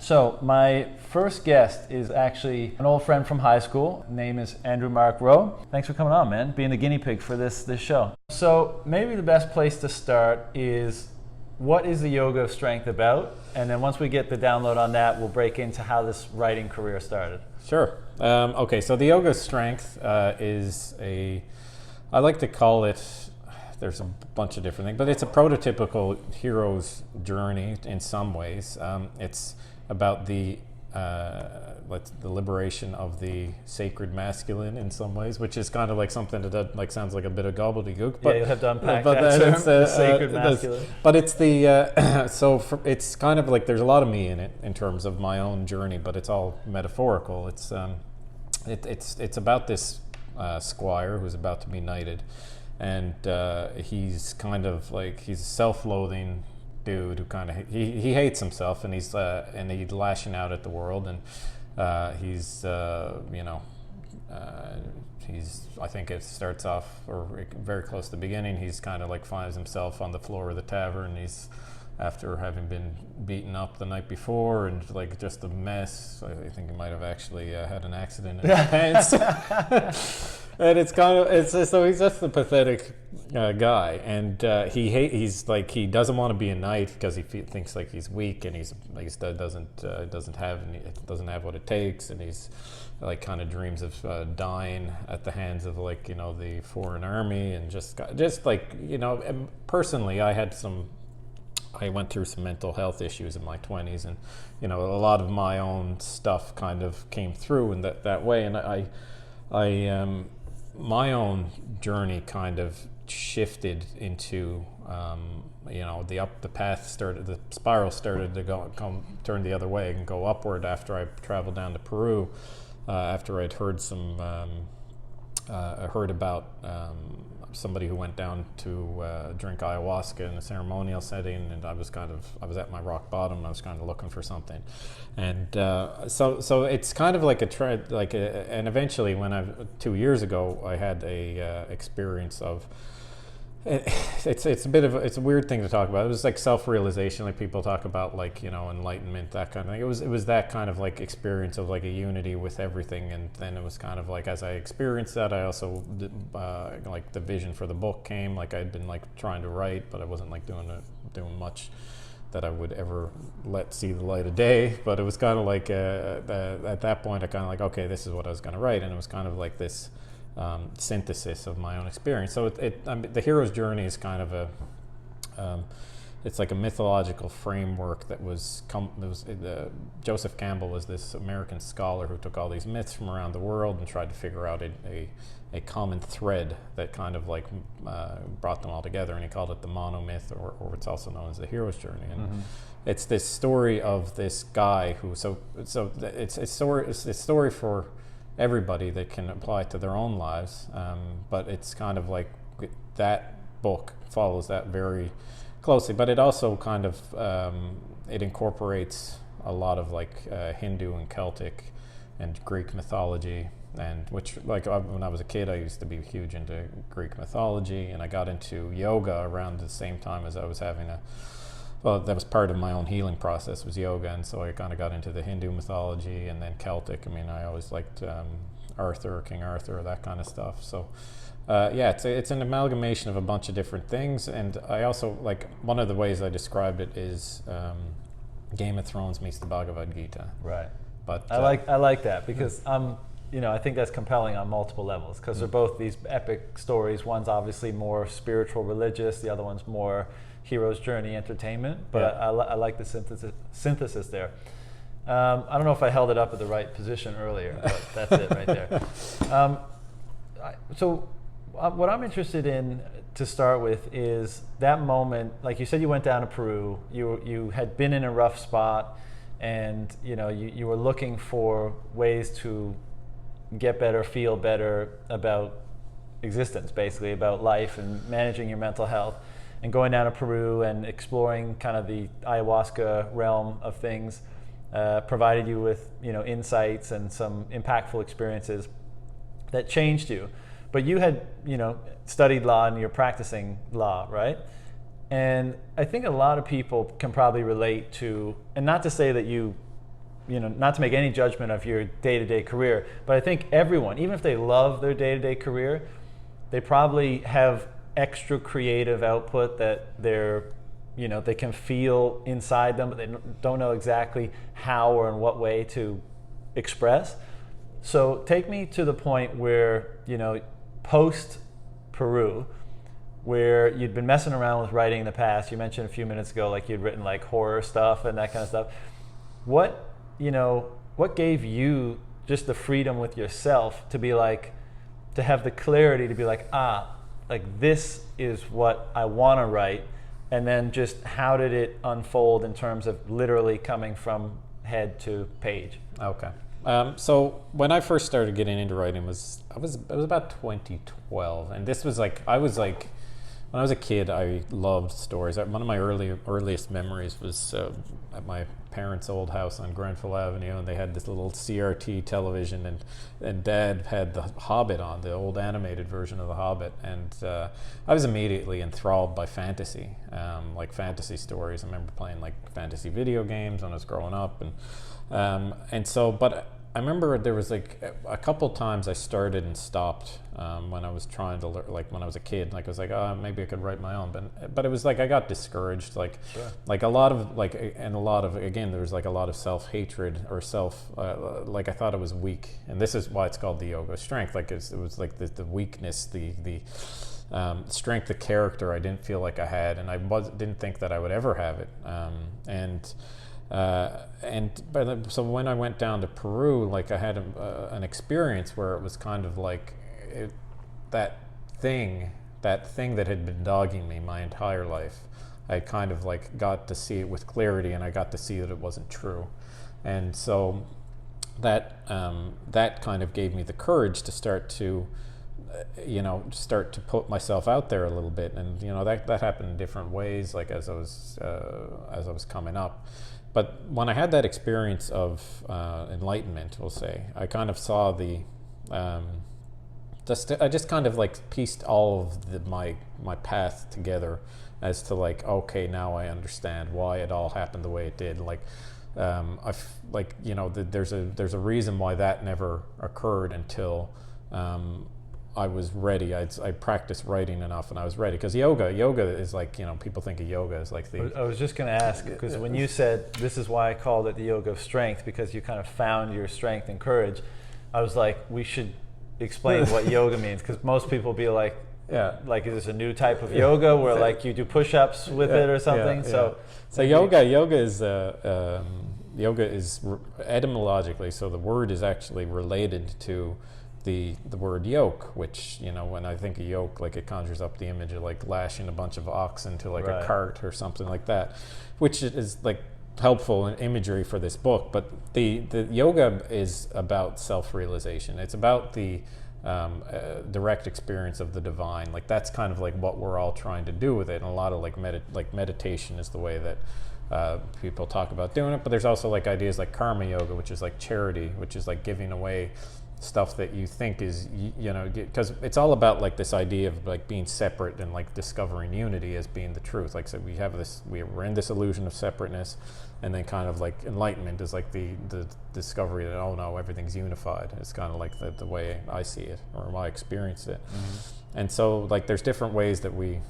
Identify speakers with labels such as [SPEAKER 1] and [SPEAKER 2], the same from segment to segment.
[SPEAKER 1] So my first guest is actually an old friend from high school. His name is Marc Rowe. Thanks for coming on, man, being the guinea pig for this show. So maybe the best place to start is, what is the Yoga of Strength about? And then once we get the download on that, we'll break into how this writing career started.
[SPEAKER 2] Sure. Okay, so the Yoga of Strength is I like to call it, there's a bunch of different things, but it's a prototypical hero's journey in some ways. It's about the liberation of the sacred masculine in some ways, which is kind of like something that sounds like a bit of gobbledygook. But,
[SPEAKER 1] you'll have to unpack that term, the sacred masculine.
[SPEAKER 2] But it's it's kind of like there's a lot of me in it in terms of my own journey, but it's all metaphorical. It's about this squire who's about to be knighted, and he's kind of like, he's a self-loathing dude who kind of he hates himself, and he's lashing out at the world, and he's I think it starts off, or very close to the beginning, he's kind of like finds himself on the floor of the tavern. He's, after having been beaten up the night before and like just a mess. I think he might have actually had an accident in his pants. And it's kind of, so he's just a pathetic guy, and he doesn't want to be a knight because he thinks like he's weak, and doesn't have what it takes, and he's like kind of dreams of dying at the hands of the foreign army, and just personally I went through some mental health issues in my 20s, and a lot of my own stuff kind of came through in that way, and I my own journey kind of shifted into the path started, the spiral started to turn the other way and go upward after I traveled down to Peru, after I'd heard I heard about somebody who went down to drink ayahuasca in a ceremonial setting, and I was at my rock bottom. I was kind of looking for something, and so it's kind of like a trend, and eventually, when 2 years ago, I had a experience of. It's a weird thing to talk about. It was like self-realization, like people talk about, enlightenment, that kind of thing. It was that kind of like experience of like a unity with everything, and then it was kind of like, as I experienced that, I also the vision for the book came. Like I'd been trying to write, but I wasn't doing much that I would ever let see the light of day. But it was kind of like at that point, I kind of okay, this is what I was going to write, and it was kind of like this. Synthesis of my own experience. So the hero's journey is kind of it's like a mythological framework that Joseph Campbell was this American scholar who took all these myths from around the world and tried to figure out a common thread that kind of brought them all together, and he called it the monomyth, or it's also known as the hero's journey. And it's this story of this guy who it's a story for everybody that can apply it to their own lives, but it's kind of like that book follows that very closely, but it also kind of it incorporates a lot of Hindu and Celtic and Greek mythology, and which when I was a kid, I used to be huge into Greek mythology, and I got into yoga around the same time as I was having that was part of my own healing process, was yoga, and so I kind of got into the Hindu mythology and then Celtic. I mean, I always liked King Arthur, that kind of stuff. So, it's an amalgamation of a bunch of different things, and I also one of the ways I described it is Game of Thrones meets the Bhagavad Gita.
[SPEAKER 1] Right.
[SPEAKER 2] But
[SPEAKER 1] I like that, because I think that's compelling on multiple levels, because they're both these epic stories. One's obviously more spiritual, religious. The other one's more hero's journey, entertainment. But I like the synthesis there. I don't know if I held it up at the right position earlier, but that's it right there. So what I'm interested in to start with is that moment. Like you said, you went down to Peru. You had been in a rough spot, and you were looking for ways to get better, feel better about existence, basically about life and managing your mental health, and going down to Peru and exploring kind of the ayahuasca realm of things provided you with insights and some impactful experiences that changed you. But you had studied law and you're practicing law, right? And I think a lot of people can probably relate to, and not to say that you not to make any judgment of your day-to-day career, but I think everyone, even if they love their day-to-day career, they probably have extra creative output that they can feel inside them, but they don't know exactly how or in what way to express. So take me to the point where, post Peru, where you'd been messing around with writing in the past. You mentioned a few minutes ago, like you'd written like horror stuff and that kind of stuff. What gave you just the freedom with yourself to be like, to have the clarity to be like, like this is what I want to write, and then just how did it unfold in terms of literally coming from head to page?
[SPEAKER 2] Okay. So when I first started getting into writing it was about 2012, and this was like, when I was a kid, I loved stories. One of my earliest memories was at my parents' old house on Grenfell Avenue, and they had this little CRT television, and Dad had The Hobbit on, the old animated version of The Hobbit, and I was immediately enthralled by fantasy, like fantasy stories. I remember playing like fantasy video games when I was growing up, and so, but I remember there was like a couple times I started and stopped when I was trying to learn, like when I was a kid. Like I was like, maybe I could write my own, but it was like I got discouraged. Like,
[SPEAKER 1] sure.
[SPEAKER 2] Like a lot of again, there was like a lot of self-hatred or like I thought it was weak, and this is why it's called the yoga of strength. Like it was like the weakness, the strength of character I didn't feel like I had, and I didn't think that I would ever have it, so when I went down to Peru, like I had an experience where it was kind of like that thing that had been dogging me my entire life. I kind of like got to see it with clarity, and I got to see that it wasn't true, and so that kind of gave me the courage to start to put myself out there a little bit, and that happened in different ways, like as I was coming up. But when I had that experience of enlightenment, we'll say, I kind of saw I just kind of like pieced all of my path together as to like, okay, now I understand why it all happened the way it did. Like, there's a reason why that never occurred until I was ready. I practiced writing enough, and I was ready. Because yoga is like, people think of yoga as like the...
[SPEAKER 1] I was just going to ask, because when you said, this is why I called it the yoga of strength, because you kind of found your strength and courage, I was like, we should explain what yoga means, because most people be like, like, is this a new type of yoga where like you do push-ups with it or something? So
[SPEAKER 2] yoga is etymologically, so the word is actually related to the word yoke, which, when I think of yoke, like it conjures up the image of like lashing a bunch of oxen to like a cart or something like that, which is like helpful in imagery for this book. But the yoga is about self-realization. It's about the direct experience of the divine. Like that's kind of like what we're all trying to do with it. And a lot of like meditation is the way that people talk about doing it. But there's also like ideas like karma yoga, which is like charity, which is like giving away stuff that you think is, because it's all about like this idea of like being separate and like discovering unity as being the truth. Like, so we're in this illusion of separateness, and then kind of like enlightenment is like the discovery that, oh no, everything's unified. It's kind of like the way I see it, or I experience it. Mm-hmm. And so like there's different ways that we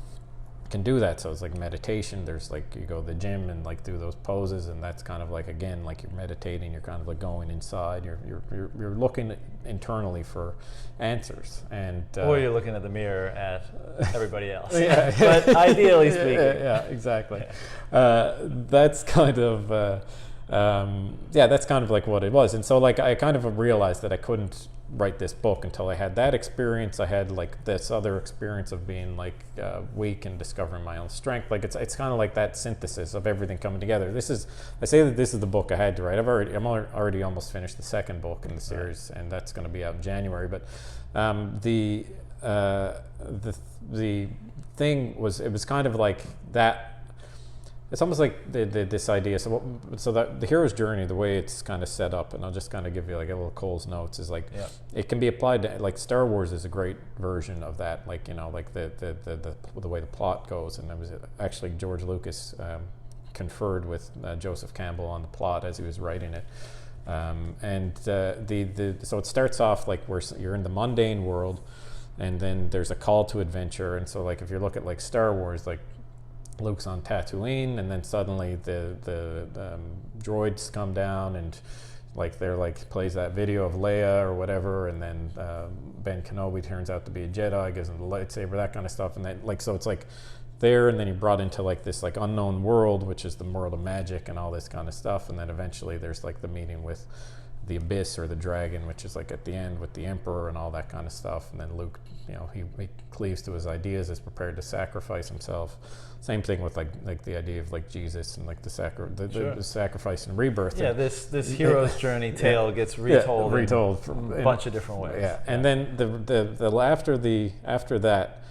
[SPEAKER 2] can do that. So it's like meditation, there's like you go to the gym and like do those poses, and that's kind of like, again, like you're meditating, you're kind of like going inside, you're looking internally for answers, and
[SPEAKER 1] or you're looking at the mirror at everybody else. But ideally speaking,
[SPEAKER 2] yeah, exactly. That's kind of that's kind of like what it was. And so like I kind of realized that I couldn't write this book until I had that experience. I had like this other experience of being like weak and discovering my own strength. Like it's kind of like that synthesis of everything coming together. I say that this is the book I had to write. I'm already almost finished the second book in the series, and that's going to be out in January. But the thing was, it was kind of like that. It's almost like this idea. So that the hero's journey, the way it's kind of set up, and I'll just kind of give you like a little Cole's notes, is like it can be applied to, like, Star Wars is a great version of that. Like, like the way the plot goes, and it was actually George Lucas conferred with Joseph Campbell on the plot as he was writing it. So it starts off like where you're in the mundane world, and then there's a call to adventure. And so like if you look at like Star Wars, like Luke's on Tatooine, and then suddenly the droids come down, and like they're like plays that video of Leia or whatever, and then Ben Kenobi turns out to be a Jedi, gives him the lightsaber, that kind of stuff. And then like so it's like there, and then you're brought into like this like unknown world, which is the world of magic and all this kind of stuff. And then eventually there's like the meeting with the Abyss or the dragon, which is like at the end with the Emperor and all that kind of stuff. And then Luke, you know, he cleaves to his ideas, is prepared to sacrifice himself. Same thing with like the idea of like Jesus and like the sacrifice and rebirth.
[SPEAKER 1] Yeah, this hero's journey tale gets retold in a bunch of different ways.
[SPEAKER 2] Yeah, and then after that,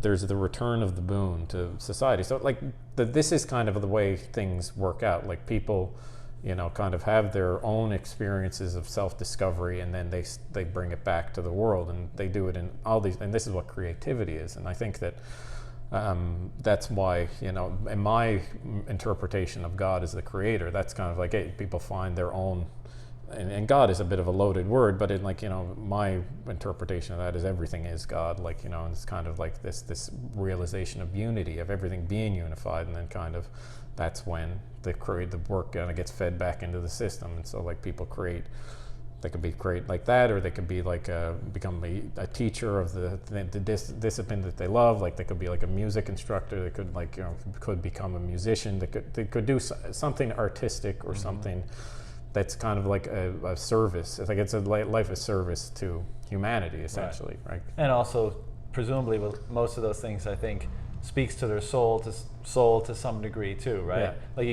[SPEAKER 2] there's the return of the boon to society. So like this is kind of the way things work out. Like people, you know, kind of have their own experiences of self-discovery, and then they bring it back to the world, and they do it in all these. And this is what creativity is. And I think that that's why, you know, in my interpretation of God as the creator, that's kind of like, hey, people find their own. And God is a bit of a loaded word, but in like, you know, my interpretation of that is everything is God, like, you know, and it's kind of like this realization of unity, of everything being unified, and then kind of that's when the work kind of gets fed back into the system. And so like people they could be great like that, or they could be like become a teacher of the discipline that they love. Like they could be like a music instructor. They could like, you know, could become a musician. They could do something artistic or something that's kind of like a service. It's like it's a life of service to humanity, essentially, right?
[SPEAKER 1] And also, presumably, with most of those things, I think, speaks to their soul to some degree too, right?
[SPEAKER 2] Yeah.
[SPEAKER 1] Like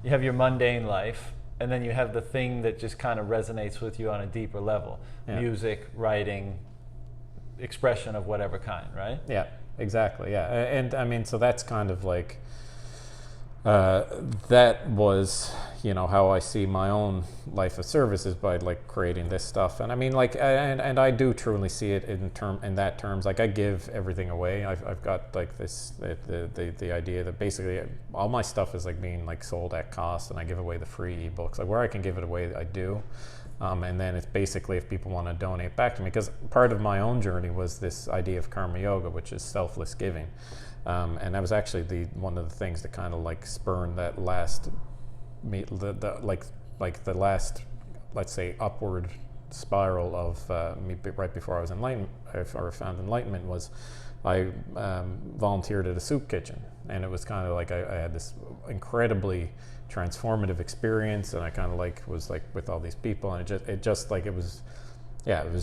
[SPEAKER 1] you have your mundane life, and then you have the thing that just kind of resonates with you on a deeper level.
[SPEAKER 2] Yeah.
[SPEAKER 1] Music, writing, expression of whatever kind, right?
[SPEAKER 2] Yeah, exactly, yeah. And I mean, so that's kind of like, that was, you know, how I see my own life of service, is by like creating this stuff. And I mean, like, and I do truly see it in that terms. Like I give everything away. I've got like the idea that basically all my stuff is like being like sold at cost, and I give away the free ebooks. Like where I can give it away, I do. And then it's basically if people want to donate back to me, because part of my own journey was this idea of karma yoga, which is selfless giving. And that was actually one of the things that kind of like spurned that last, the last, let's say, upward spiral of me right before I was enlightened, or found enlightenment, was I volunteered at a soup kitchen, and it was kind of like I had this incredibly transformative experience, and I kind of like was like with all these people, and it just like it was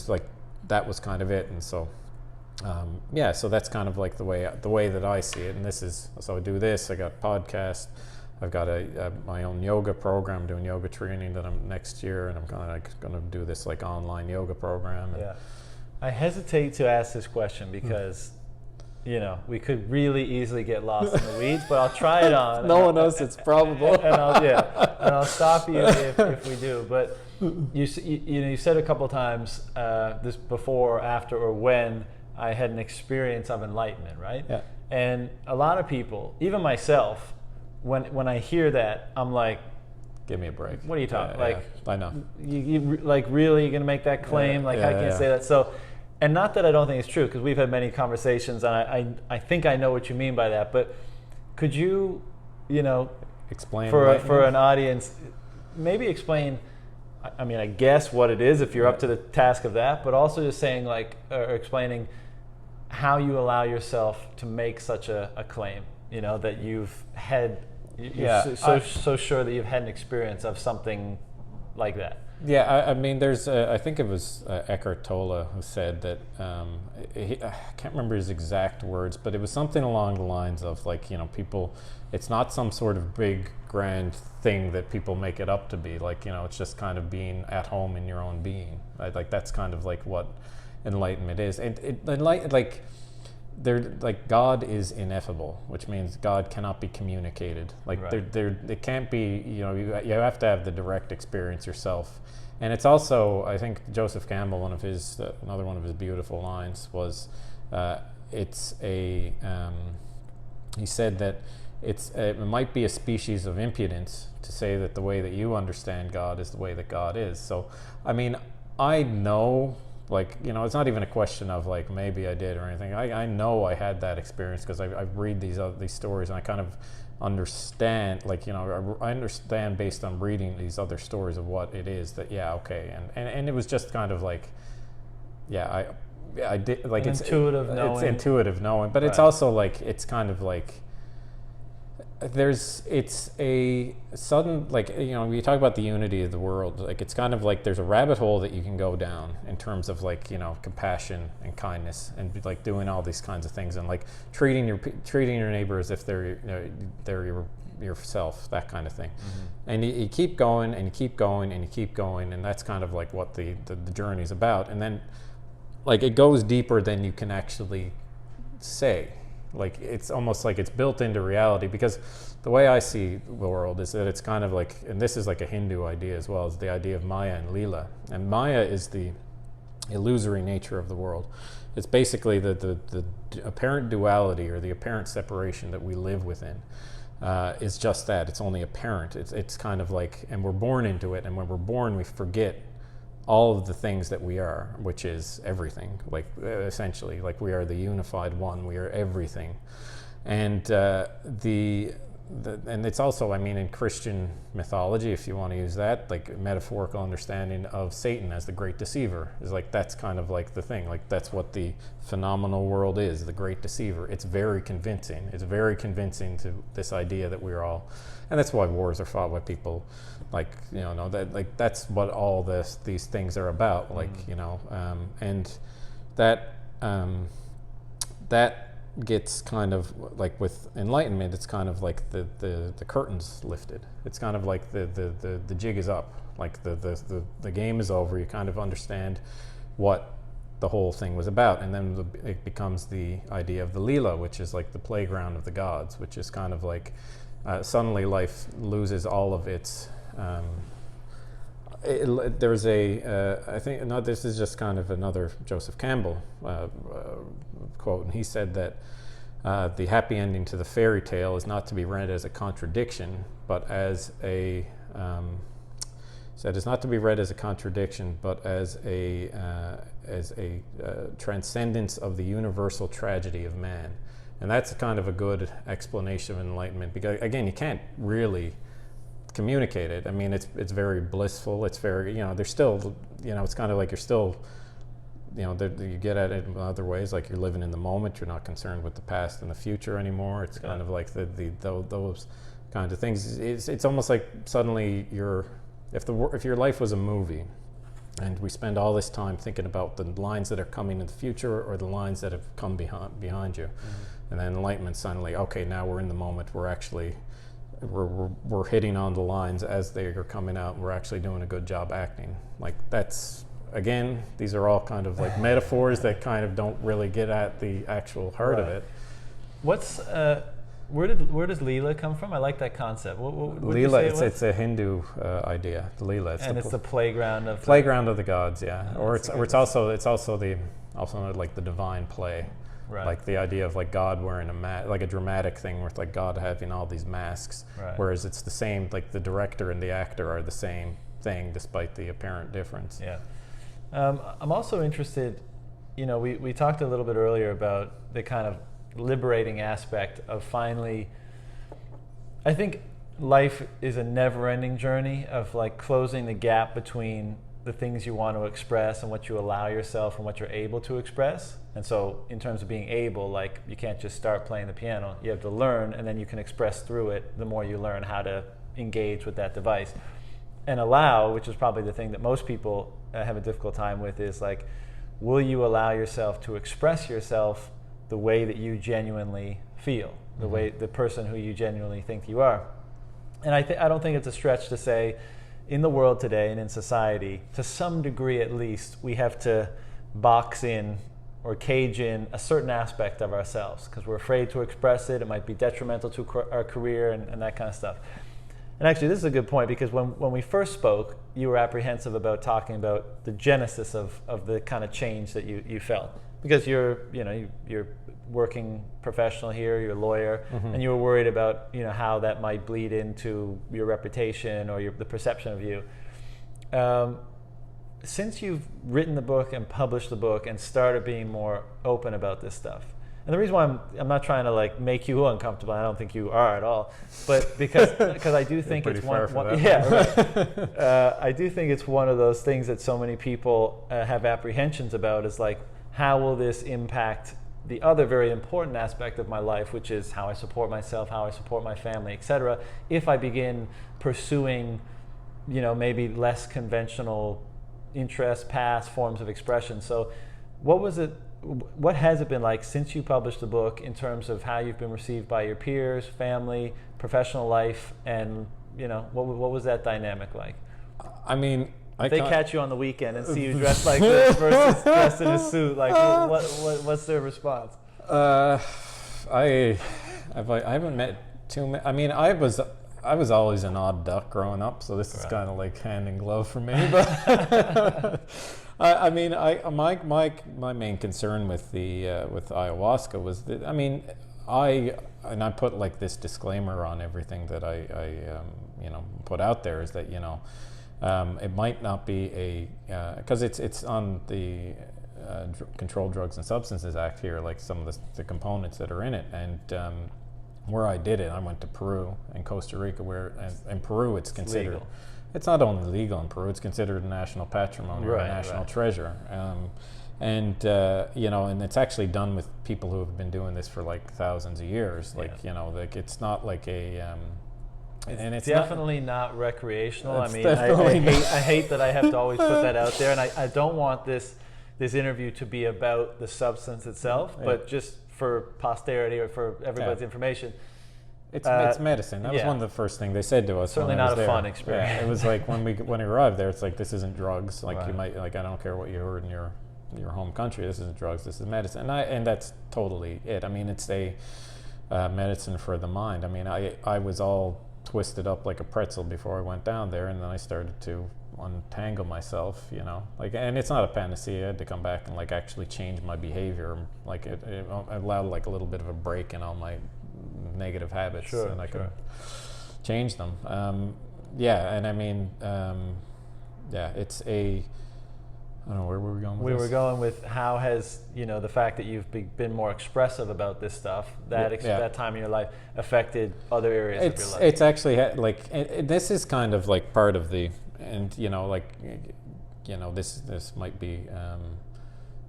[SPEAKER 2] like that was kind of it. And so so that's kind of like the way that I see it. And this is, so I do this, I got a podcast, I've got my own yoga program, doing yoga training that I'm next year, and I'm going to do this like online yoga program.
[SPEAKER 1] Yeah, I hesitate to ask this question because you know, we could really easily get lost in the weeds, but I'll try it on.
[SPEAKER 2] No one knows it's probable.
[SPEAKER 1] And I'll stop you if we do. But you said a couple of times this before, after, or when I had an experience of enlightenment, right?
[SPEAKER 2] Yeah.
[SPEAKER 1] And a lot of people, even myself, when I hear that, I'm like,
[SPEAKER 2] give me a break.
[SPEAKER 1] What are you talking?
[SPEAKER 2] I know.
[SPEAKER 1] You like really gonna make that claim? I can't say that. So. And not that I don't think it's true, because we've had many conversations, and I think I know what you mean by that. But could you,
[SPEAKER 2] explain
[SPEAKER 1] for an audience, maybe explain? I mean, I guess what it is if you're up to the task of that, but also just saying or explaining how you allow yourself to make such a claim. That you've had. So sure that you've had an experience of something like that.
[SPEAKER 2] Yeah, I mean, there's, I think it was Eckhart Tolle who said that, I can't remember his exact words, but it was something along the lines of people, it's not some sort of big, grand thing that people make it up to be. It's just kind of being at home in your own being. Right? That's kind of like what enlightenment is. God is ineffable, which means God cannot be communicated. It can't be, you have to have the direct experience yourself. And it's also, I think Joseph Campbell, another one of his beautiful lines was, he said that it might be a species of impudence to say that the way that you understand God is the way that God is. So, I mean, I know, like, you know, it's not even a question of like maybe I did or anything. I know I had that experience because I read these stories and I kind of understand, like, you know, I understand based on reading these other stories of what it is that, yeah, okay, and it was just kind of like, yeah, I did, like, it's intuitive knowing, but right. It's also like, it's kind of like, it's a sudden, like, you know, we talk about the unity of the world, like, it's kind of like there's a rabbit hole that you can go down in terms of, like, you know, compassion and kindness and like doing all these kinds of things and like treating your neighbor as if they're yourself, that kind of thing. Mm-hmm. And you keep going and you keep going and you keep going, and that's kind of like what the journey's about. And then, like, it goes deeper than you can actually say. Like, it's almost like it's built into reality, because the way I see the world is that it's kind of like, and this is like a Hindu idea as well, is the idea of Maya and Leela. And Maya is the illusory nature of the world. It's basically the apparent duality or the apparent separation that we live within. Is just that. It's only apparent. It's kind of like, and we're born into it, and when we're born we forget all of the things that we are, which is everything, like, essentially, like, we are the unified one, we are everything. And and it's also, I mean, in Christian mythology, if you want to use that, like, metaphorical understanding of Satan as the great deceiver is like, that's kind of like the thing, like, that's what the phenomenal world is, the great deceiver. It's very convincing to this idea that we're all, and that's why wars are fought with people, like, you know, that, like, that's what all these things are about, like, you know, and that gets kind of like, with enlightenment, it's kind of like the curtains lifted. It's kind of like the jig is up, like the game is over. You kind of understand what the whole thing was about, and then it becomes the idea of the Leela, which is like the playground of the gods, which is kind of like, suddenly life loses all of its there's I think, no, this is just kind of another Joseph Campbell quote, and he said that the happy ending to the fairy tale is not to be read as a contradiction, but as a transcendence of the universal tragedy of man. And that's kind of a good explanation of enlightenment, because, again, you can't really communicate it. I mean, it's very blissful. It's very, you know, there's still, you know, it's kind of like you're still, you know, you get at it in other ways, like you're living in the moment. You're not concerned with the past and the future anymore. It's kind of like those kind of things. It's almost like suddenly if your life was a movie, and we spend all this time thinking about the lines that are coming in the future or the lines that have come behind you, and then enlightenment suddenly, okay, now we're in the moment. We're actually we're hitting on the lines as they are coming out. We're actually doing a good job acting. Like, that's, again, these are all kind of like metaphors that kind of don't really get at the actual heart of it.
[SPEAKER 1] What's where does Leela come from? I like that concept. What
[SPEAKER 2] Leela, it's a Hindu idea. The Leela,
[SPEAKER 1] it's the playground of
[SPEAKER 2] the gods, yeah. Or it's also like the divine play. Right. Like the idea of like God wearing a mask, like a dramatic thing with like God having all these masks, right. Whereas it's the same, like the director and the actor are the same thing despite the apparent difference.
[SPEAKER 1] Yeah. I'm also interested, you know, we talked a little bit earlier about the kind of liberating aspect of finally, I think life is a never-ending journey of like closing the gap between the things you want to express and what you allow yourself and what you're able to express. And so in terms of being able, like, you can't just start playing the piano. You have to learn, and then you can express through it the more you learn how to engage with that device. And allow, which is probably the thing that most people have a difficult time with, is like, will you allow yourself to express yourself the way that you genuinely feel, the way, the person who you genuinely think you are? And I don't think it's a stretch to say, in the world today and in society, to some degree at least, we have to box in or cage in a certain aspect of ourselves because we're afraid to express it. It might be detrimental to our career and that kind of stuff. And actually, this is a good point, because when we first spoke, you were apprehensive about talking about the genesis of the kind of change that you felt. because you're working professional here, you're a lawyer, and you were worried about how that might bleed into your reputation or the perception of you. Since you've written the book and published the book and started being more open about this stuff, and the reason why I'm not trying to like make you uncomfortable, I don't think you are at all, but because I do think it's one I do think it's one of those things that so many people have apprehensions about, is like, how will this impact the other very important aspect of my life, which is how I support myself, how I support my family, etc., if I begin pursuing maybe less conventional interests, paths, forms of expression. So what has it been like since you published the book in terms of how you've been received by your peers, family, professional life, and what was that dynamic like?
[SPEAKER 2] I mean,
[SPEAKER 1] if they catch you on the weekend and see you dressed like this versus dressed in a suit, like what's their response?
[SPEAKER 2] I haven't met too many. I mean, I was always an odd duck growing up, so this is kind of like hand in glove for me. But I mean, my main concern with with ayahuasca was that, I mean, I put like this disclaimer on everything that I put out there, is that it might not be because it's on the Controlled Drugs and Substances Act here, like some of the components that are in it, and where I did it, I went to Peru and Costa Rica, where in Peru it's considered
[SPEAKER 1] legal.
[SPEAKER 2] It's not only legal in Peru, it's considered a national patrimony or a national treasure. And it's actually done with people who have been doing this for like thousands of years. Like, like it's not like and it's
[SPEAKER 1] definitely not recreational. I mean, I hate that I have to always put that out there, and I don't want this interview to be about the substance itself, but just for posterity or for everybody's information.
[SPEAKER 2] It's medicine. That was one of the first things they said to us.
[SPEAKER 1] Certainly not a fun experience.
[SPEAKER 2] Yeah, it was like when we arrived there, it's like, this isn't drugs. Like you might, like, I don't care what you heard in your home country. This isn't drugs. This is medicine. And that's totally it. I mean, it's a medicine for the mind. I mean, I was all twisted up like a pretzel before I went down there, and then I started to untangle myself, like, and it's not a panacea. I had to come back and like actually change my behavior. Like it allowed like a little bit of a break in all my negative habits, and I could change them. And I mean, it's I don't know, where were we going with this?
[SPEAKER 1] We were going with how has the fact that you've been more expressive about this stuff, that time in your life, affected other areas of your life.
[SPEAKER 2] It's actually this is kind of like part of the, and this might be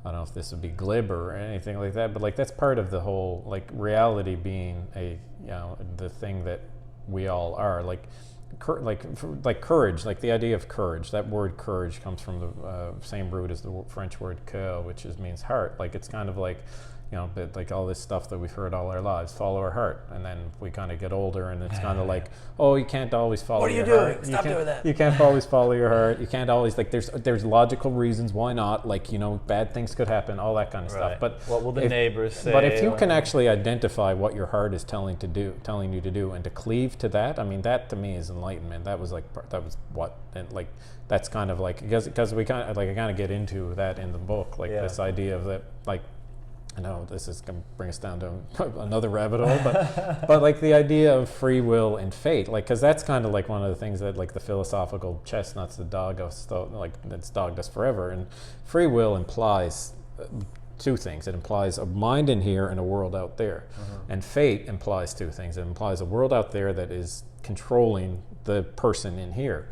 [SPEAKER 2] I don't know if this would be glib or anything like that, but like that's part of the whole, like, reality being the thing that we all are, like courage, like the idea of courage. That word courage comes from the same root as the French word cœur, which means heart. Like, it's kind of like, but like all this stuff that we've heard all our lives, follow our heart, and then we kind of get older, and it's kind of like, oh, you can't always follow your heart. What are you doing? Stop doing that. You can't always follow your heart. You can't always, like, there's logical reasons why not. Like, bad things could happen, all that kind of stuff. But
[SPEAKER 1] what will the neighbors say?
[SPEAKER 2] But if you can actually identify what your heart is telling you to do, and to cleave to that, I mean, that to me is enlightenment. That was what, and like, that's kind of like, because we kind of like, I kind of get into that in the book, like this idea of that, like, I know this is going to bring us down to another rabbit hole, but like the idea of free will and fate, like, because that's kind of like one of the things that, like, the philosophical chestnuts that that's dogged us forever. And free will implies two things. It implies a mind in here and a world out there. And fate implies two things. It implies a world out there that is controlling the person in here.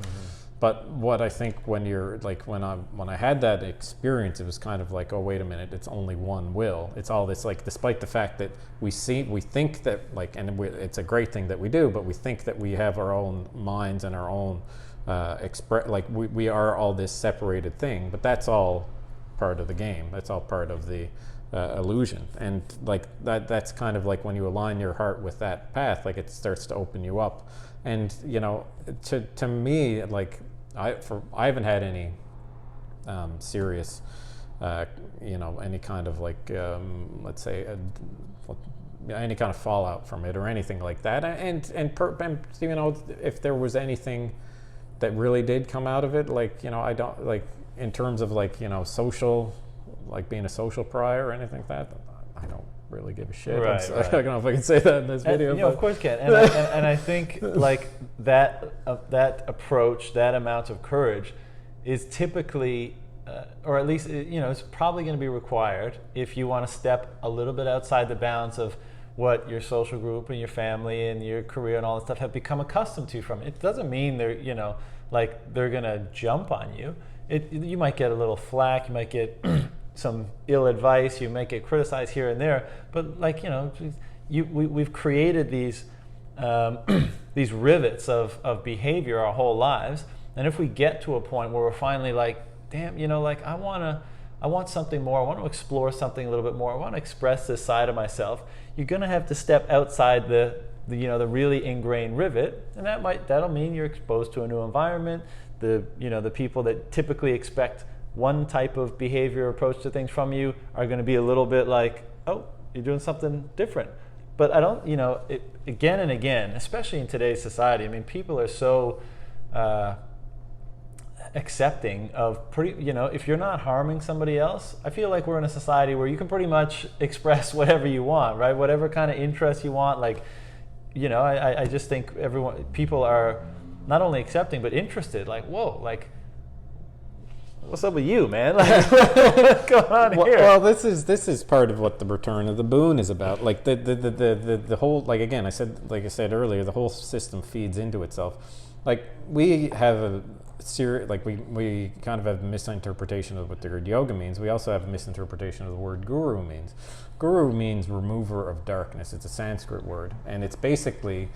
[SPEAKER 2] But what I think when I had that experience, it was kind of like, oh, wait a minute, it's only one will. It's all this, like, despite the fact that we think that, like, and it's a great thing that we do, but we think that we have our own minds and our own we are all this separated thing, but that's all part of the game. That's all part of the illusion. And like that's kind of like when you align your heart with that path, like, it starts to open you up. And to me, like, I haven't had any serious any kind of, like, let's say any kind of fallout from it or anything like that. And if there was anything that really did come out of it, like, I don't, like, in terms of, like, social like being a social pariah or anything like that, I don't really give a shit.
[SPEAKER 1] Right,
[SPEAKER 2] I
[SPEAKER 1] right.
[SPEAKER 2] don't know if I can say that in this video.
[SPEAKER 1] Of course you can. And I think like that approach, that amount of courage, is typically, or at least it's probably going to be required if you want to step a little bit outside the bounds of what your social group and your family and your career and all that stuff have become accustomed to from it. It doesn't mean they're they're going to jump on you. You might get a little flack, you might get some ill advice, you might get criticized here and there, but we've created these these rivets of behavior our whole lives, and if we get to a point where we're finally like, damn, I want something more, I want to explore something a little bit more, I want to express this side of myself, you're going to have to step outside the really ingrained rivet, and that'll mean you're exposed to a new environment. The people that typically expect one type of behavior or approach to things from you are going to be a little bit like, oh, you're doing something different. But I don't, again and again, especially in today's society, I mean, people are so accepting of if you're not harming somebody else, I feel like we're in a society where you can pretty much express whatever you want, right? Whatever kind of interest you want. Like, I just think people are not only accepting but interested. Like, whoa, like, what's up with you, man? Like, what's going on here?
[SPEAKER 2] Well, this is part of what the return of the boon is about. Like the whole, like, again, I said earlier, the whole system feeds into itself. Like, we have a we kind of have a misinterpretation of what the word yoga means. We also have a misinterpretation of the word guru means. Guru means remover of darkness. It's a Sanskrit word, and it's basically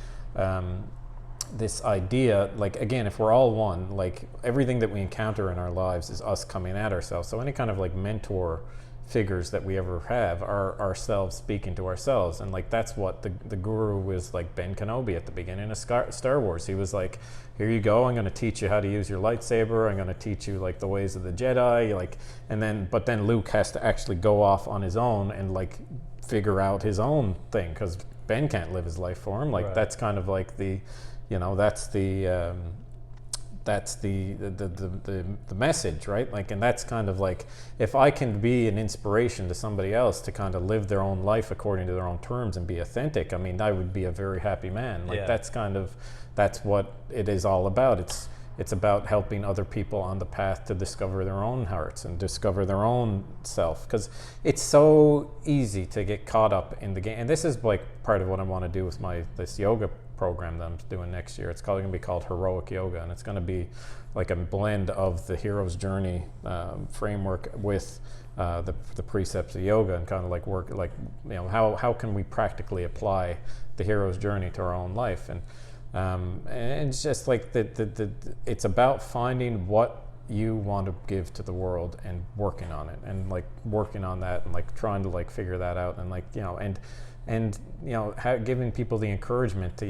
[SPEAKER 2] this idea, like, again, if we're all one, like, everything that we encounter in our lives is us coming at ourselves. So any kind of like mentor figures that we ever have are ourselves speaking to ourselves. And like, that's what the guru was like. Ben Kenobi at the beginning of Star Wars, he was like, here you go, I'm going to teach you how to use your lightsaber, I'm going to teach you like the ways of the Jedi, like, but then Luke has to actually go off on his own and like figure out his own thing, because Ben can't live his life for him. Like, right. That's kind of like the message, right? Like, and that's kind of like, if I can be an inspiration to somebody else to kind of live their own life according to their own terms and be authentic, I mean, I would be a very happy man. Like, yeah. That's what it is all about. It's about helping other people on the path to discover their own hearts and discover their own self, because it's so easy to get caught up in the game. And this is like part of what I want to do with this yoga program that I'm doing next year. It's going to be called Heroic Yoga, and it's going to be like a blend of the hero's journey framework with the precepts of yoga, and kind of like work, like, how can we practically apply the hero's journey to our own life. And it's just like it's about finding what you want to give to the world and working on it, and like working on that, and like trying to like figure that out, and like, and giving people the encouragement to,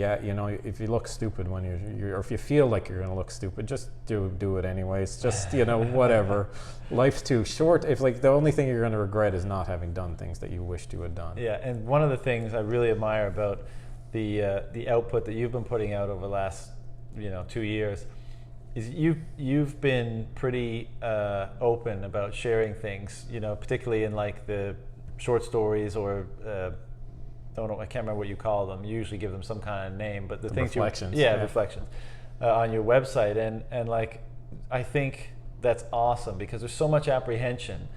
[SPEAKER 2] if you look stupid when you're or if you feel like you're going to look stupid, just do it anyways. Just whatever. Life's too short. If like the only thing you're going to regret is not having done things that you wished you had done. Yeah,
[SPEAKER 1] and one of the things I really admire about the output that you've been putting out over the last 2 years is you've been pretty open about sharing things, particularly in like the short stories, or I can't remember what you call them. You usually give them some kind of name, but the things
[SPEAKER 2] reflections.
[SPEAKER 1] Reflections on your website, and like, I think that's awesome, because there's so much apprehension.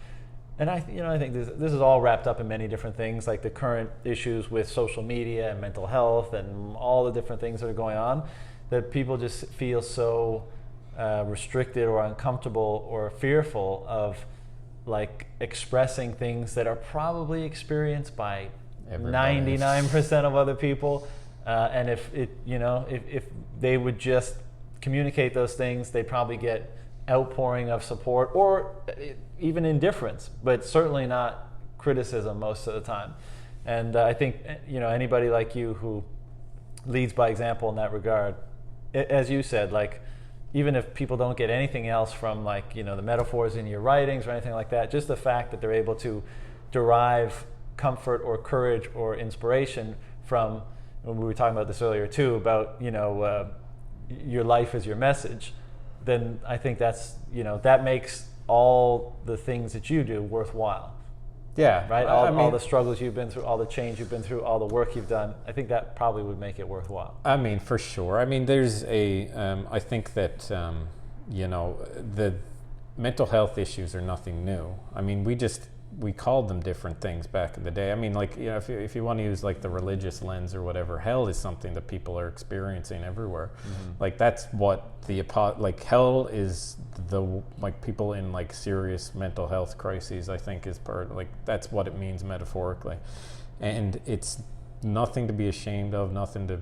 [SPEAKER 1] And I think this is all wrapped up in many different things, like the current issues with social media and mental health and all the different things that are going on, that people just feel so restricted or uncomfortable or fearful of like expressing things that are probably experienced by everybody. 99% of other people. And if they would just communicate those things, they'd probably get outpouring of support, or even indifference, but certainly not criticism most of the time. And I think anybody like you who leads by example in that regard, as you said, like, even if people don't get anything else from like the metaphors in your writings or anything like that, just the fact that they're able to derive comfort or courage or inspiration from, when we were talking about this earlier too, about your life is your message, then I think that's that makes all the things that you do worthwhile.
[SPEAKER 2] Yeah,
[SPEAKER 1] Right? All the struggles you've been through, all the change you've been through, all the work you've done. I think that probably would make it worthwhile.
[SPEAKER 2] I mean, for sure. I mean, there's I think that, the mental health issues are nothing new. I mean, we called them different things back in the day. I mean, like, if you want to use like the religious lens or whatever, hell is something that people are experiencing everywhere. Mm-hmm. Like, that's what like hell is like people in like serious mental health crises, I think, is part, like, that's what it means metaphorically. And it's nothing to be ashamed of, nothing to,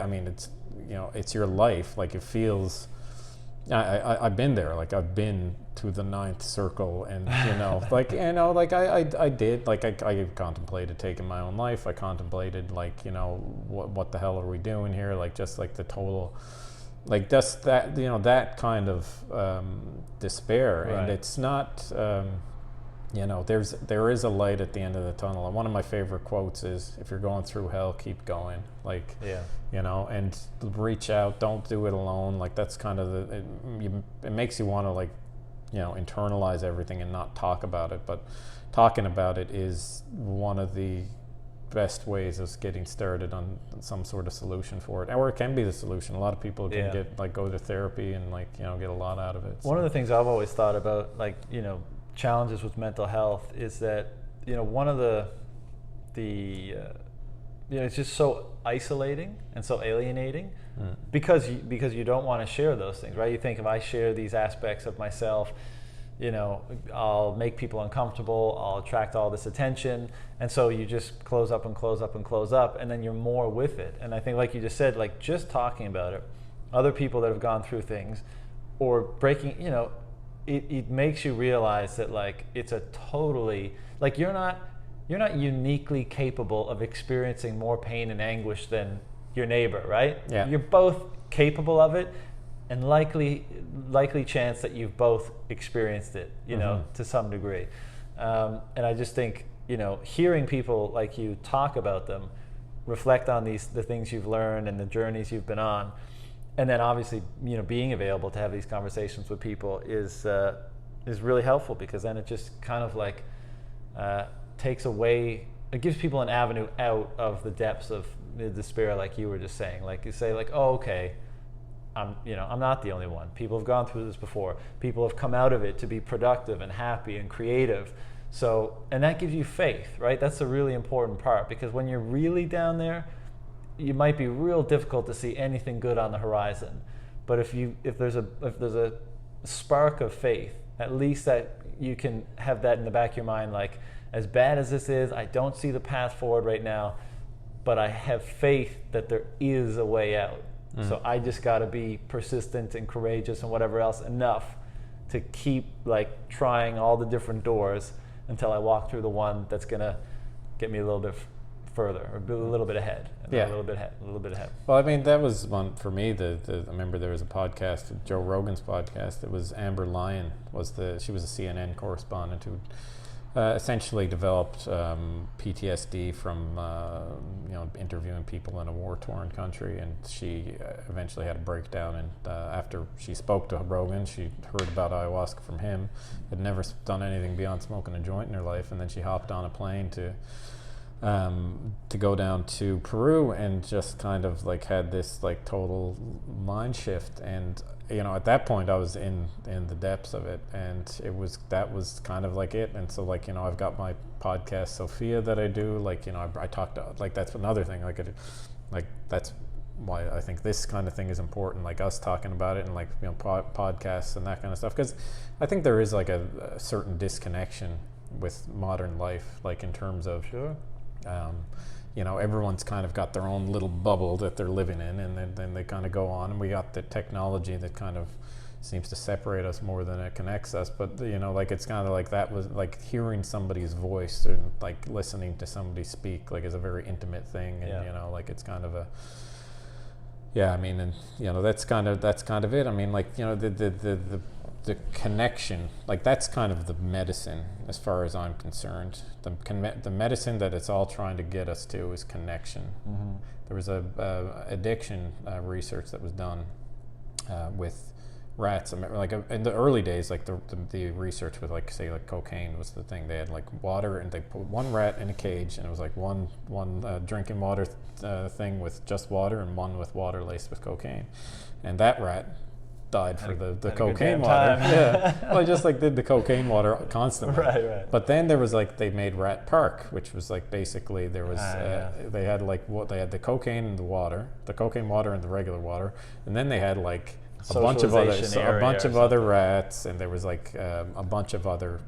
[SPEAKER 2] I mean, it's, it's your life. Like, it feels, I've been there. Like, I've been to the ninth circle, and I did. Like, I contemplated taking my own life. I contemplated, like, what the hell are we doing here? Like, just like the total, like, just that, that kind of despair.
[SPEAKER 1] Right.
[SPEAKER 2] And it's not, there is a light at the end of the tunnel. And one of my favorite quotes is, "If you're going through hell, keep going." Like,
[SPEAKER 1] yeah.
[SPEAKER 2] And reach out. Don't do it alone. Like, that's kind of it makes you want to, like, internalize everything and not talk about it. But talking about it is one of the best ways of getting started on some sort of solution for it, or it can be the solution. A lot of people can go to therapy and, like, get a lot out of it.
[SPEAKER 1] One of the things I've always thought about, like, challenges with mental health is that, one of the it's just so isolating and so alienating, because you don't want to share those things, right? You think, if I share these aspects of myself, I'll make people uncomfortable, I'll attract all this attention, and so you just close up and close up and close up, and then you're more with it. And I think, like you just said, like, just talking about it, other people that have gone through things, or breaking, it makes you realize that, like, it's a totally, like, you're not uniquely capable of experiencing more pain and anguish than your neighbor, right?
[SPEAKER 2] Yeah.
[SPEAKER 1] You're both capable of it, and likely chance that you've both experienced it, to some degree. And I just think, hearing people like you talk about them, reflect on the things you've learned and the journeys you've been on, and then obviously, being available to have these conversations with people is really helpful, because then it just kind of like takes away, it gives people an avenue out of the depths of the despair, like you were just saying. Like, you say, like, oh, okay, I'm not the only one. People have gone through this before. People have come out of it to be productive and happy and creative. So, and that gives you faith, right? That's a really important part, because when you're really down there, it might be real difficult to see anything good on the horizon. But if there's a spark of faith, at least that you can have that in the back of your mind, like, as bad as this is, I don't see the path forward right now, but I have faith that there is a way out. So I just got to be persistent and courageous and whatever else enough to keep, like, trying all the different doors until I walk through the one that's gonna get me a little bit further, or a little bit ahead, and a little bit ahead.
[SPEAKER 2] Well, I mean, that was one for me. I remember there was a podcast, Joe Rogan's podcast. It was Amber Lyon she was a CNN correspondent who essentially developed PTSD from interviewing people in a war-torn country, and she eventually had a breakdown. And after she spoke to Rogan, she heard about ayahuasca from him. Had never done anything beyond smoking a joint in her life, and then she hopped on a plane to go down to Peru, and just kind of, like, had this, like, total mind shift. And at that point I was in the depths of it, and that was kind of like it. And so, like, I've got my podcast Sophia that I do, like, I talk to, like, that's another thing, like that's why I think this kind of thing is important, like us talking about it, and, like, podcasts and that kind of stuff, because I think there is, like, a certain disconnection with modern life, like, in terms of everyone's kind of got their own little bubble that they're living in, and then they kind of go on, and we got the technology that kind of seems to separate us more than it connects us. But like, it's kind of like, that was like hearing somebody's voice and, like, listening to somebody speak, like, is a very intimate thing, and like, it's kind of a I mean, and that's kind of it. I mean, like, the connection, like, that's kind of the medicine as far as I'm concerned. The medicine that it's all trying to get us to is connection. There was a addiction research that was done with rats. Like in the early days, like the research with like say like cocaine was the thing. They had like water, and they put one rat in a cage, and it was like one drinking water thing with just water, and one with water laced with cocaine, and that rat died for the cocaine water. Yeah, well, I just like did the cocaine water constantly.
[SPEAKER 1] Right.
[SPEAKER 2] But then there was like they made Rat Park, which was like basically there was they had like they had the cocaine and the cocaine water and the regular water, and then they had like a bunch of other rats, and there was like a bunch of other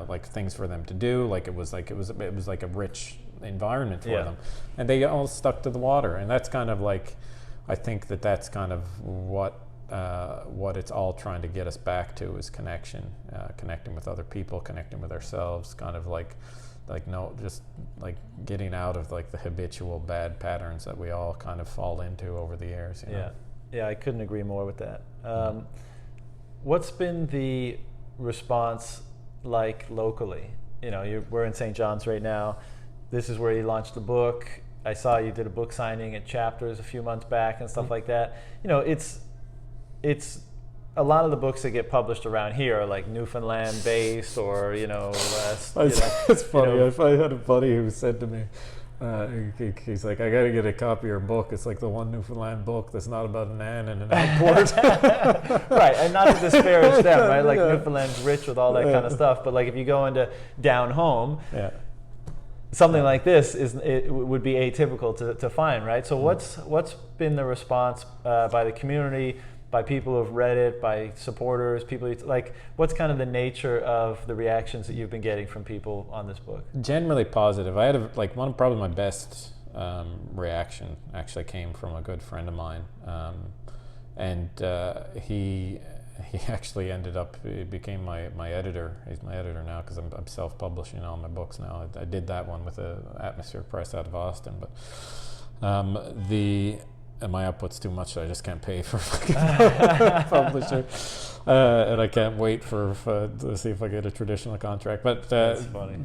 [SPEAKER 2] like things for them to do. Like it was like a rich environment for them, and they all stuck to the water, and that's kind of like I think that's kind of what it's all trying to get us back to is connection, connecting with other people, connecting with ourselves, kind of like no, just like getting out of like the habitual bad patterns that we all kind of fall into over the years. You know?
[SPEAKER 1] Yeah, I couldn't agree more with that. What's been the response like locally? You know, we're in St. John's right now. This is where you launched the book. I saw you did a book signing at Chapters a few months back and stuff like that. You know, it's a lot of the books that get published around here are like Newfoundland based, or
[SPEAKER 2] it's funny. I had a buddy who said to me, he's like, I gotta get a copy of your book. It's like the one Newfoundland book that's not about an Anne and an outport.
[SPEAKER 1] Right, and not to disparage them, right? Like Newfoundland's rich with all that kind of stuff, but like if you go into down home, something like this would be atypical to find, right? So what's been the response by the community, by people who've read it, by supporters, people like, what's kind of the nature of the reactions that you've been getting from people on this book?
[SPEAKER 2] Generally positive. I had probably my best reaction actually came from a good friend of mine, and he actually he became my editor. He's my editor now because I'm self-publishing all my books now. I did that one with the Atmosphere Press out of Austin, but and my output's too much, so I just can't pay for a publisher, and I can't wait for to see if I get a traditional contract. But
[SPEAKER 1] that's funny.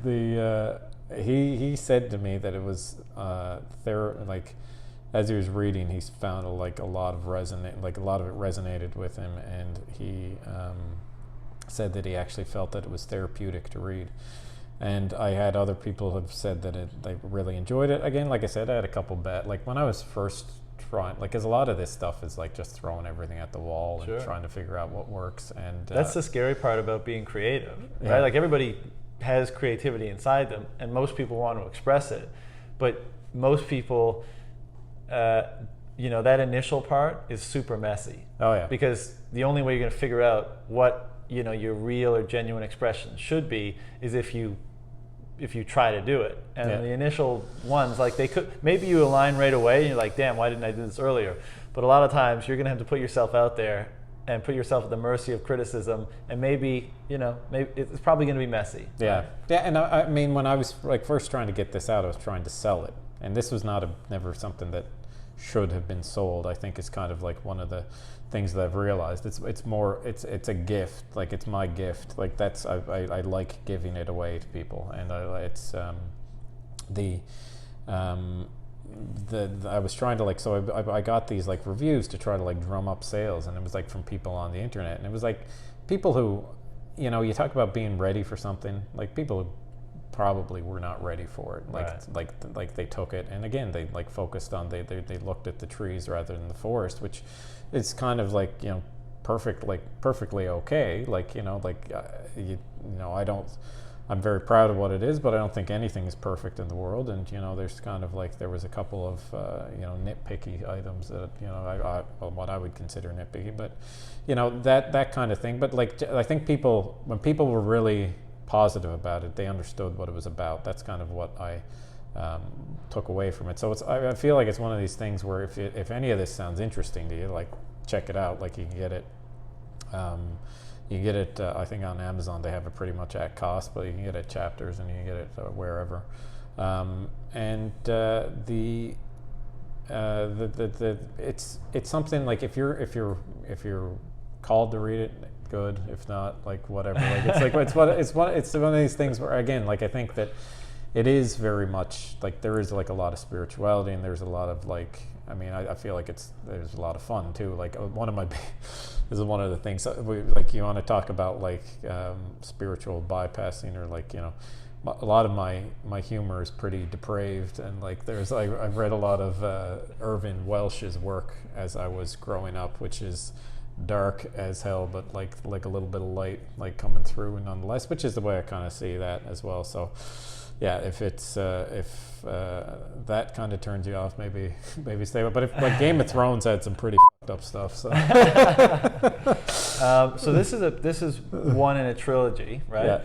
[SPEAKER 2] He said to me that it was like as he was reading, he found a lot of it resonated with him, and he said that he actually felt that it was therapeutic to read. And I had other people have said that they really enjoyed it. Again, like I said, I had a couple like when I was first trying, because a lot of this stuff is like just throwing everything at the wall and trying to figure out what works. And
[SPEAKER 1] that's the scary part about being creative, right? Like everybody has creativity inside them, and most people want to express it, but most people, that initial part is super messy.
[SPEAKER 2] Oh yeah.
[SPEAKER 1] Because the only way you're going to figure out what your real or genuine expression should be is if you try to do it. And the initial ones, like maybe you align right away and you're like, damn, why didn't I do this earlier? But a lot of times you're going to have to put yourself out there and put yourself at the mercy of criticism, and maybe it's probably going to be messy.
[SPEAKER 2] Yeah. Yeah. And I mean, when I was like first trying to get this out, I was trying to sell it, and this was never something that should have been sold. I think it's kind of like one of the things that I've realized. It's a gift. Like it's my gift. Like that's I like giving it away to people, and I was trying to I got these like reviews to try to like drum up sales, and it was like from people on the internet, and it was like people who, you talk about being ready for something, like people who probably were not ready for it, like they took it, and again they like focused on they looked at the trees rather than the forest, which is kind of like perfectly okay, I'm very proud of what it is, but I don't think anything is perfect in the world, and there's kind of like there was a couple of nitpicky items that what I would consider nitpicky, but that kind of thing. But like I think when people were really positive about it, they understood what it was about. That's kind of what I took away from it. So I feel like it's one of these things where if any of this sounds interesting to you, like check it out. Like you can get it. I think on Amazon they have it pretty much at cost, but you can get it at Chapters, and you can get it wherever. It's something like if you're called to read it, good. If not, like whatever. Like it's one of these things where, again, like I think that it is very much like there is like a lot of spirituality, and there's a lot of like I mean, I feel like there's a lot of fun too. Like one of my this is one of the things like you want to talk about like spiritual bypassing, or like, you know, a lot of my humor is pretty depraved, and like I've read a lot of Irvin Welsh's work as I was growing up, which is dark as hell, but like a little bit of light like coming through, and nonetheless, which is the way I kind of see that as well. So yeah, if that kind of turns you off, maybe stay with. But if like Game of Thrones had some pretty fucked up stuff, so
[SPEAKER 1] so this is one in a trilogy, right?
[SPEAKER 2] Yeah.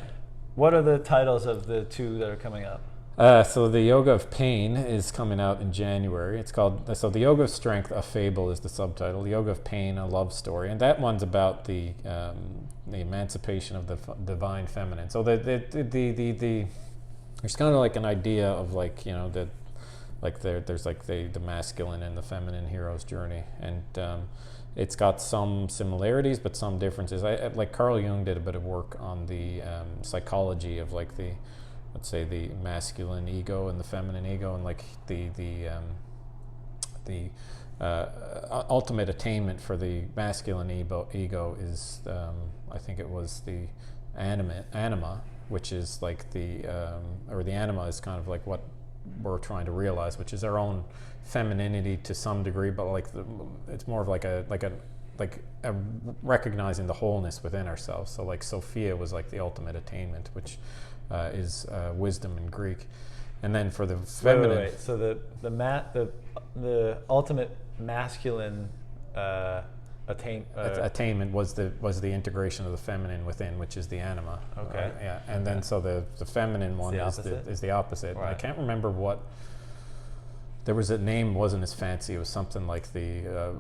[SPEAKER 1] What are the titles of the two that are coming up?
[SPEAKER 2] So the Yoga of Pain is coming out in January. It's called, so the Yoga of Strength, a Fable is the subtitle. The Yoga of Pain, a Love Story, and that one's about the emancipation of the divine feminine. So the there's kind of like an idea of like, you know, that like there's like the masculine and the feminine hero's journey, and it's got some similarities but some differences. Like Carl Jung did a bit of work on the psychology of like the, let's say, the masculine ego and the feminine ego, and like the ultimate attainment for the masculine ego is I think it was the anima, which is like or the anima is kind of like what we're trying to realize, which is our own femininity to some degree, but like it's more of like a recognizing the wholeness within ourselves. So like Sophia was like the ultimate attainment, which is wisdom in Greek. And then for the feminine,
[SPEAKER 1] wait. So the ultimate masculine
[SPEAKER 2] attainment was the integration of the feminine within, which is the anima.
[SPEAKER 1] Okay.
[SPEAKER 2] Yeah. And then so the feminine one is the opposite.
[SPEAKER 1] Right.
[SPEAKER 2] I can't remember what. There was a name, wasn't as fancy. It was something like the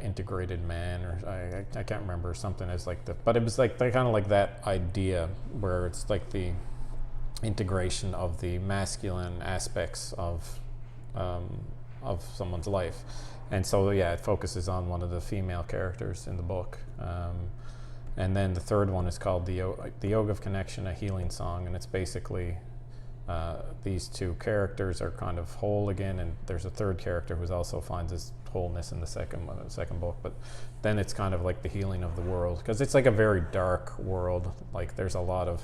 [SPEAKER 2] integrated man, or I can't remember, something as like but it was like kind of like that idea where it's like the integration of the masculine aspects of someone's life. And so yeah, it focuses on one of the female characters in the book. And then the third one is called the Yoga of Connection, a Healing Song, and it's basically these two characters are kind of whole again, and there's a third character who also finds his wholeness in the second book. But then it's kind of like the healing of the world, because it's like a very dark world. Like there's a lot of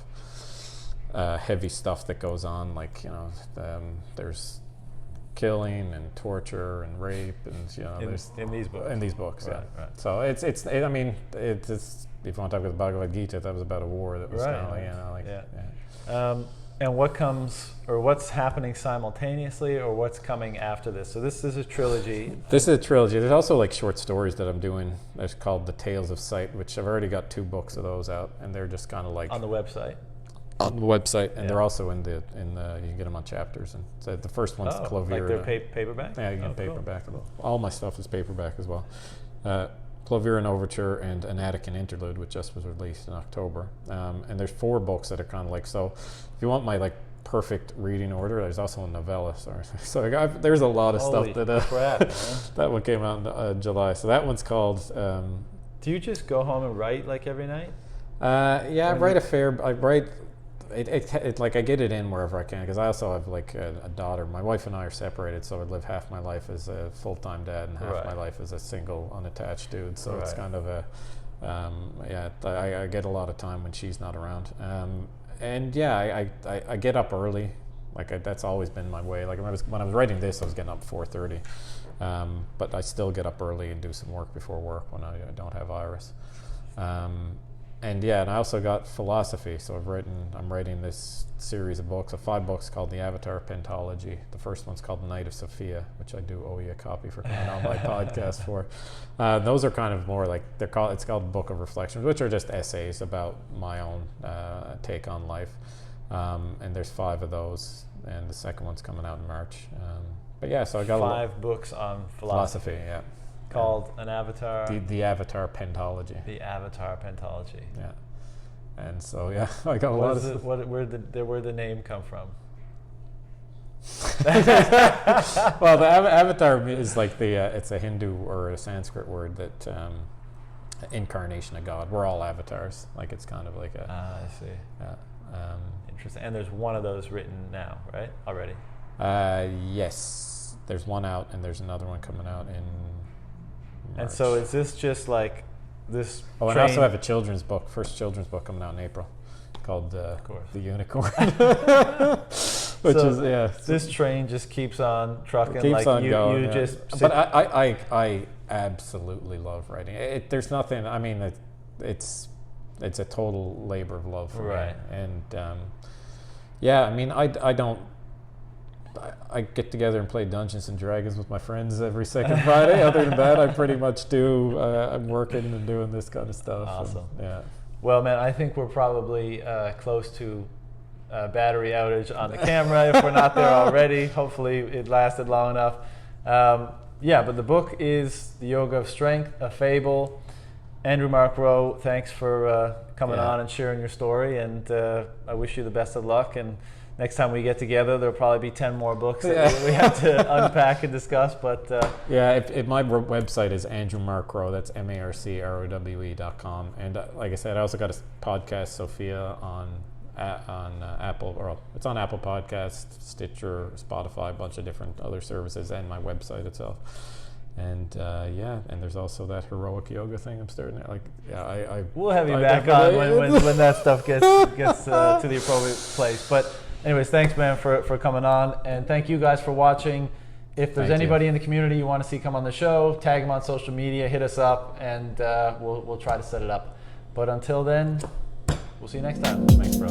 [SPEAKER 2] heavy stuff that goes on. Like, you know, there's killing and torture and rape, and, you know,
[SPEAKER 1] in these books.
[SPEAKER 2] Right,
[SPEAKER 1] yeah.
[SPEAKER 2] Right. So it's I mean, it's if you want to talk about the Bhagavad Gita, that was about a war that was
[SPEAKER 1] right.
[SPEAKER 2] kind of like, you know, like
[SPEAKER 1] yeah. And what's happening simultaneously, or what's coming after this? So this is a trilogy.
[SPEAKER 2] This is a trilogy. There's also like short stories that I'm doing. It's called The Tales of Sight, which I've already got 2 books of those out, and they're just kind of like
[SPEAKER 1] on the website.
[SPEAKER 2] And they're also in the you can get them on chapters. And so the first one's Clovira.
[SPEAKER 1] Like they're paperback?
[SPEAKER 2] Yeah, you can paperback.
[SPEAKER 1] Cool.
[SPEAKER 2] All my stuff is paperback as well. Clovira and Overture and An Attican Interlude, which just was released in October. And there's 4 books that are kind of like, so if you want my like perfect reading order, there's also a novella. So there's a lot of
[SPEAKER 1] Holy
[SPEAKER 2] stuff that
[SPEAKER 1] crap,
[SPEAKER 2] that one came out in July. So that one's called.
[SPEAKER 1] Do you just go home and write like every night?
[SPEAKER 2] Yeah, I write. It like I get it in wherever I can, because I also have like a daughter. My wife and I are separated, so I live half my life as a full-time dad and half my life as a single, unattached dude. So it's kind of a I get a lot of time when she's not around. And yeah, I get up early. Like that's always been my way. Like when I was writing this, I was getting up 4:30, but I still get up early and do some work before work when I don't have Iris. And I also got philosophy. So I'm writing this series of books, 5 books called the Avatar Pentology. The first one's called Night of Sophia, which I do owe you a copy for coming on my podcast for. Those are kind of more like it's called Book of Reflections, which are just essays about my own take on life. And there's 5 of those, and the second one's coming out in March. But yeah, so I got
[SPEAKER 1] 5 books on philosophy.
[SPEAKER 2] Yeah.
[SPEAKER 1] Called an Avatar.
[SPEAKER 2] The Avatar Pentology.
[SPEAKER 1] The Avatar Pentology.
[SPEAKER 2] Yeah. And so I got a lot of.
[SPEAKER 1] Where'd the name come from?
[SPEAKER 2] Well, the Avatar is like it's a Hindu or a Sanskrit word that incarnation of God. We're all avatars. Like it's kind of like a.
[SPEAKER 1] I see. Interesting. And there's one of those written now, right? Already.
[SPEAKER 2] Yes. there's one out, and there's another one coming out in March.
[SPEAKER 1] And so is this just like this?
[SPEAKER 2] Oh, and I also have a children's book, first children's book coming out in April, called The Unicorn. Which
[SPEAKER 1] so
[SPEAKER 2] is, yeah.
[SPEAKER 1] This train just keeps on trucking.
[SPEAKER 2] Keeps on going.
[SPEAKER 1] You
[SPEAKER 2] yeah.
[SPEAKER 1] just.
[SPEAKER 2] But I absolutely love writing. There's nothing. I mean, it's a total labor of love for me. And yeah, I mean, I get together and play Dungeons and Dragons with my friends every second Friday. Other than that, I pretty much do. I'm working and doing this kind of stuff.
[SPEAKER 1] Awesome.
[SPEAKER 2] And, yeah.
[SPEAKER 1] Well, man, I think we're probably close to battery outage on the camera if we're not there already. Hopefully it lasted long enough. Yeah, but the book is The Yoga of Strength, a fable. Andrew Marc Rowe, thanks for coming on and sharing your story, and I wish you the best of luck. And next time we get together, there'll probably be 10 more books that we have to unpack and discuss. But
[SPEAKER 2] if my website is Andrew Marc Rowe, that's MarcRowe.com. And like I said, I also got a podcast, Sophia, on Apple, or it's on Apple Podcasts, Stitcher, Spotify, a bunch of different other services, and my website itself. And and there's also that heroic yoga thing I'm starting at.
[SPEAKER 1] We'll have you back on when that stuff gets to the appropriate place. But anyways, thanks, man, for coming on, and thank you guys for watching. If there's anybody in the community you want to see come on the show, tag them on social media, hit us up, and we'll try to set it up. But until then, we'll see you next time.
[SPEAKER 2] Thanks, bro.